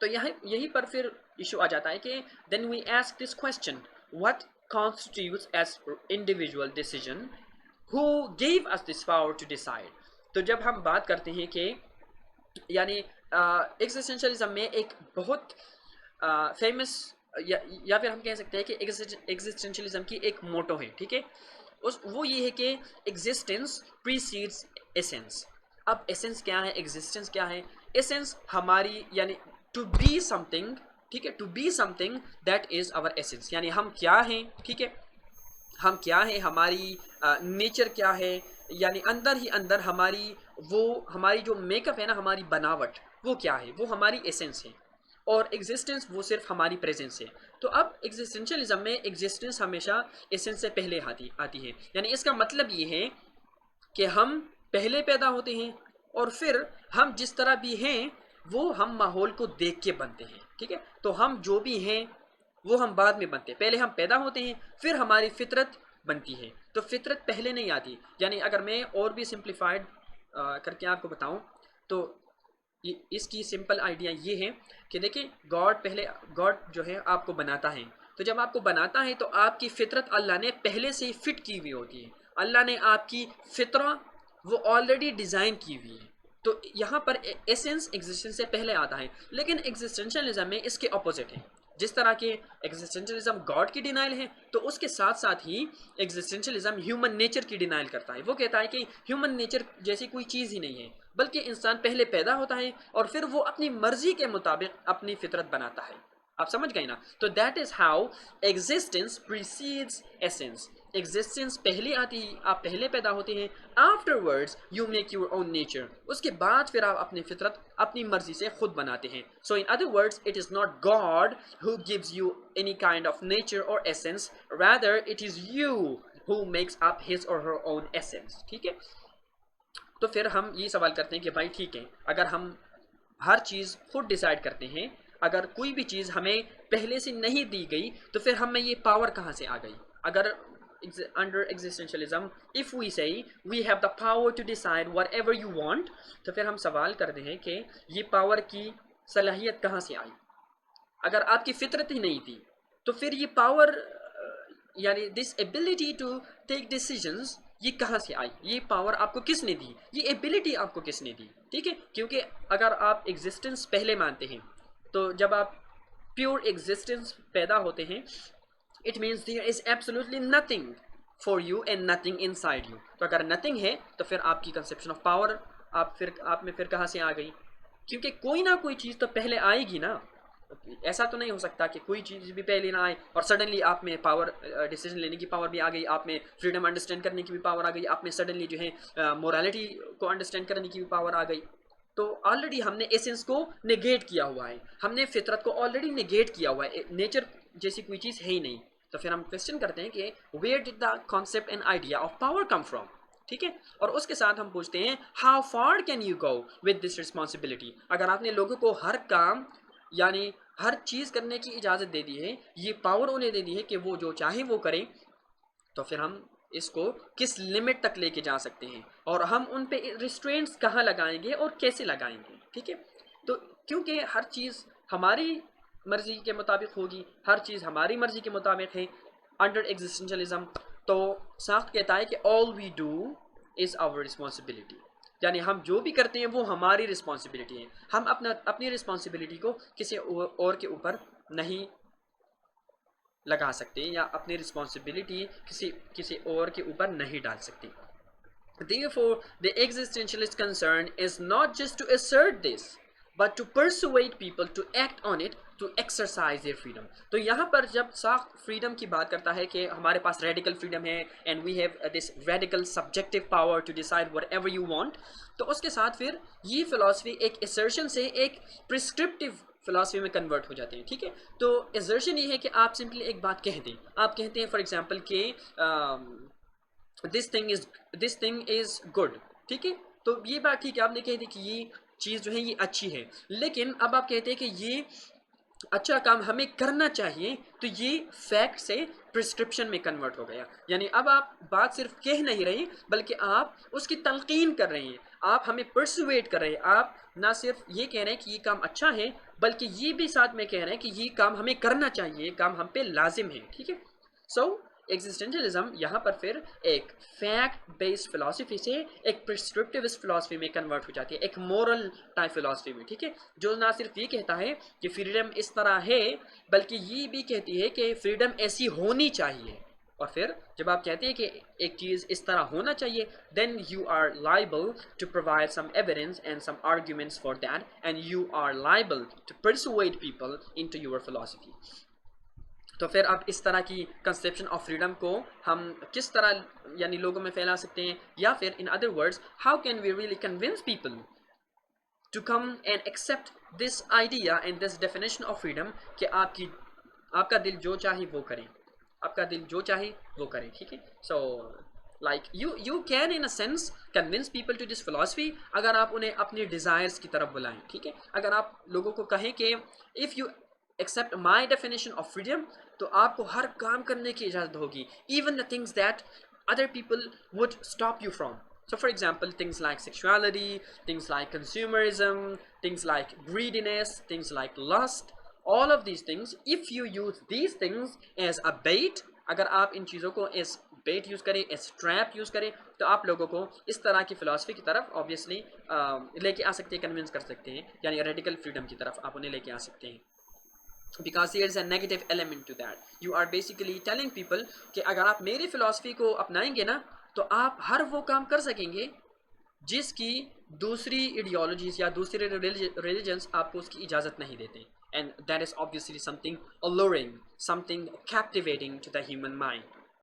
तो यहाँ यहीं पर फिर इशू आ जाता है कि then we ask this question, what constitutes as individual decision, who gave us this power to decide. तो जब हम बात करते हैं कि यानी एग्जिस्टेंशियलिज्म में एक बहुत फेमस या फिर हम कह सकते हैं कि एग्जिस्टेंशियलिज्म की एक मोटो है, ठीक है, उस वो ये है कि एग्जिस्टेंस प्रीसीड्स एसेंस। अब एसेंस क्या है, एग्जिस्टेंस क्या है? एसेंस हमारी यानी टू बी समथिंग, ठीक है, to be something that is our essence, यानी हम क्या हैं, ठीक है, हम क्या हैं, हमारी नेचर क्या है, यानी अंदर ही अंदर हमारी वो हमारी जो मेकअप है ना, हमारी बनावट, वो क्या है, वो हमारी एसेंस है। और एग्जिस्टेंस वो सिर्फ हमारी प्रेजेंस है। तो अब एग्जिस्टेंशियलिज्म में एग्जिस्टेंस हमेशा एसेंस से पहले आती है, यानी इसका मतलब ये है कि हम पहले पैदा होते हैं और फिर हम जिस तरह भी हैं वो हम माहौल को देख के बनते हैं, ठीक है। तो हम जो भी हैं वो हम बाद में बनते हैं, पहले हम पैदा होते हैं फिर हमारी फितरत बनती है। तो फितरत पहले नहीं आती। यानी अगर मैं और भी सिंप्लीफाइड करके आपको बताऊं तो इसकी सिंपल आइडिया ये है कि देखिए, गॉड जो है आपको बनाता है। तो जब आपको बनाता है तो आपकी फितरत अल्लाह ने पहले से ही फिट की हुई होती है। अल्लाह ने आपकी फितरा वो ऑलरेडी डिज़ाइन की हुई है। तो यहाँ पर एसेंस एग्जिस्टेंस से पहले आता है, लेकिन एग्जिस्टेंशियलिज्म में इसके ऑपोजिट है। जिस तरह के एग्जिस्टेंशियलिज्म गॉड की डिनाइल है, तो उसके साथ साथ ही एग्जिस्टेंशियलिज्म ह्यूमन नेचर की डिनाइल करता है। वो कहता है कि ह्यूमन नेचर जैसी कोई चीज़ ही नहीं है, बल्कि इंसान पहले पैदा होता है और फिर वो अपनी मर्जी के मुताबिक अपनी फितरत बनाता है। आप समझ गए ना? तो that is how existence precedes essence. Existence पहले आती है, आप पहले पैदा होते हैं, afterwards you make your own nature, उसके बाद फिर आप अपनी फितरत अपनी मर्जी से खुद बनाते हैं। So in other words, it is not God who gives you any kind of nature और essence, rather it is you who makes up his or her own essence, ठीक है। तो फिर हम ये सवाल करते हैं कि भाई ठीक है, अगर हम हर चीज़ खुद डिसाइड करते हैं, अगर कोई भी चीज़ हमें पहले से नहीं दी गई तो फिर हमें ये पावर कहाँ से आ गई? अगर under existentialism if we say we have the power to decide whatever you want, तो फिर हम सवाल करते हैं कि ये पावर की सलाहियत कहाँ से आई? अगर आपकी फितरत ही नहीं थी तो फिर ये पावर यानी this ability to take decisions ये कहाँ से आई? ये पावर आपको किसने दी? ये एबिलिटी आपको किसने दी? ठीक है, क्योंकि अगर आप एग्जिस्टेंस पहले मानते हैं तो जब आप प्योर एग्जिस्टेंस पैदा होते हैं, it means there is absolutely nothing for you and nothing inside you. तो अगर नथिंग है तो फिर आपकी कंसेप्शन ऑफ पावर आप में फिर कहाँ से आ गई? क्योंकि कोई ना कोई चीज़ तो पहले आएगी ना। ऐसा तो नहीं हो सकता कि कोई चीज़ भी पहले ना आए और सडनली आप में पावर, डिसीजन लेने की पावर भी आ गई, आप में फ्रीडम अंडरस्टैंड करने की भी पावर आ गई, आप में सडनली जो है मोरालिटी को अंडरस्टैंड करने की भी पावर आ गई। तो ऑलरेडी हमने एसेंस को नेगेट किया हुआ है, हमने फितरत को ऑलरेडी नेगेट किया हुआ है, नेचर जैसी कोई चीज़ है ही नहीं। तो फिर हम क्वेश्चन करते हैं कि where did the concept and idea of power come from, ठीक है। और उसके साथ हम पूछते हैं how far can you go with this responsibility. अगर आपने लोगों को हर काम यानी हर चीज़ करने की इजाज़त दे दी है, ये पावर उन्हें दे दी है कि वो जो चाहे वो करें, तो फिर हम इसको किस लिमिट तक लेके जा सकते हैं और हम उन पे रिस्ट्रेंट्स कहाँ लगाएंगे और कैसे लगाएंगे, ठीक है। तो क्योंकि हर चीज़ हमारी मर्जी के मुताबिक होगी, हर चीज़ हमारी मर्जी के मुताबिक है अंडर एग्जिस्टेंशियलिज्म। तो साख्त कहता है कि all we do is our responsibility, यानी हम जो भी करते हैं वो हमारी रिस्पॉन्सिबिलिटी है। हम अपनी रिस्पॉन्सिबिलिटी को किसी और के ऊपर नहीं लगा सकते या अपनी रिस्पॉन्सिबिलिटी किसी किसी और के ऊपर नहीं डाल सकते। Therefore, the existentialist concern is not just to assert this, but to persuade people to act on it to exercise their freedom. तो यहाँ पर जब साख्त फ्रीडम की बात करता है कि हमारे पास रेडिकल फ्रीडम है and we have this radical subjective power to decide whatever you want, तो उसके साथ फिर ये फिलॉसफी एक असर्शन से एक प्रिस्क्रिप्टिव फिलॉसफी में कन्वर्ट हो जाते हैं, ठीक है। तो असर्शन ये है कि आप सिंपली एक बात कह दें, आप कहते हैं फॉर एग्जांपल कि दिस थिंग इज गुड, ठीक है। तो ये बात ठीक है, आपने कह दी कि ये चीज़ जो है ये अच्छी है, लेकिन अब आप कहते हैं कि ये अच्छा काम हमें करना चाहिए, तो ये फैक्ट से प्रिस्क्रिप्शन में कन्वर्ट हो गया। यानी अब आप बात सिर्फ कह नहीं रहे बल्कि आप उसकी तलकीन कर रहे हैं, आप हमें परसुएट कर रहे हैं, आप ना सिर्फ ये कह रहे हैं कि ये काम अच्छा है, बल्कि ये भी साथ में कह रहे हैं कि ये काम हमें करना चाहिए, ये काम हम पे लाजिम है, ठीक है। सो एग्जिस्टेंशलिज्म यहाँ पर फिर एक फैक्ट बेस्ड फिलोसफी से एक प्रिस्क्रिप्टिविस्ट फिलोसफी में कन्वर्ट हो जाती है, एक मोरल टाइप फिलोसफी में, ठीक है, जो ना सिर्फ ये कहता है कि फ्रीडम इस तरह है, बल्कि ये भी कहती है कि फ्रीडम ऐसी होनी चाहिए। और फिर जब आप कहते हैं कि एक चीज़ इस तरह होना चाहिए, then you are liable to provide some evidence and some arguments for that, and you are liable to persuade people into your philosophy. तो फिर अब इस तरह की कंसेप्शन ऑफ फ्रीडम को हम किस तरह यानी लोगों में फैला सकते हैं, या फिर in other words how can we really convince people to come and accept this idea and this definition of freedom कि आपका दिल जो चाहे वो करें, आपका दिल जो चाहे वो करें, ठीक है। सो like you can in a sense convince people to this philosophy अगर आप उन्हें अपने desires की तरफ बुलाएं, ठीक है। अगर आप लोगों को कहें कि if you accept my definition of freedom तो आपको हर काम करने की इजाज़त होगी, even the things that other people would stop you from. So for example, things like sexuality, things like consumerism, things like greediness, things like lust, all of these things, if you use these things as a bait, अगर आप इन चीज़ों को as bait use करें, as trap use करें, तो आप लोगों को इस तरह की फ़िलासफ़ी की तरफ ऑब्वियसली लेके आ सकते हैं, कन्विंस कर सकते हैं, यानी रेडिकल फ्रीडम की तरफ आप उन्हें लेके आ सकते हैं। Because there is a negative element to that. You are basically telling people कि अगर आप मेरी फ़िलासफ़ी को अपनाएंगे ना, तो आप हर वो काम कर सकेंगे जिसकी दूसरी ideologies या दूसरे religions आपको उसकी इजाज़त नहीं देते, and that is obviously something alluring, something captivating to the human mind.